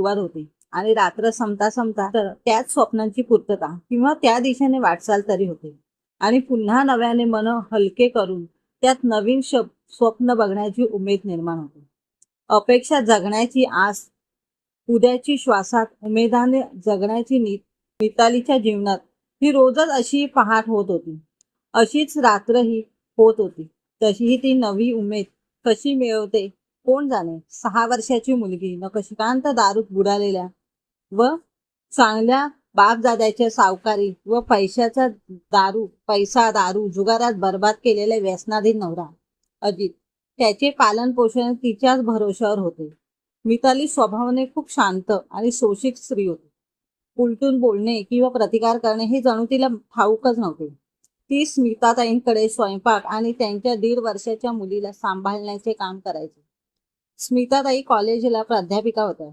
सुरुवात होते आणि रात्र संपता संपता तर त्याच स्वप्नांची पूर्तता किंवा त्या दिशेने वाटचाल तरी होते आणि पुन्हा नव्याने मन हलके करून त्यात नवीन स्वप्न बघण्याची उमेद निर्माण होते. अपेक्षा जगण्याची आस, उद्याची श्वासात उमेदाने जगण्याची मितालीच्या जीवनात ही रोजच अशी पहाट होत होती. अशीच रात्रही होत होती. तशीही ती नवी उमेद कशी मिळवते कोण जाणे. 6 वर्षाची मुलगी नकशिकांत दारूत बुडालेल्या व चांगल्या बापजाद्याच्या सावकारी व पैसा दारू जुगारात बर्बाद केलेले व्यसनाधीन नवरा अजित, त्याचे पालन पोषण तिच्याच भरोश्यावर होते. मिताली स्वभावाने खूप शांत आणि शोषित स्त्री होती. उलटून बोलणे किंवा प्रतिकार करणे हे जणू तिला ठाऊकच नव्हते. ती स्मिताताईंकडे स्वयंपाक आणि त्यांच्या 1.5 वर्षाच्या मुलीला सांभाळण्याचे काम करायची. स्मिताताई कॉलेजला प्राध्यापिका होत्या.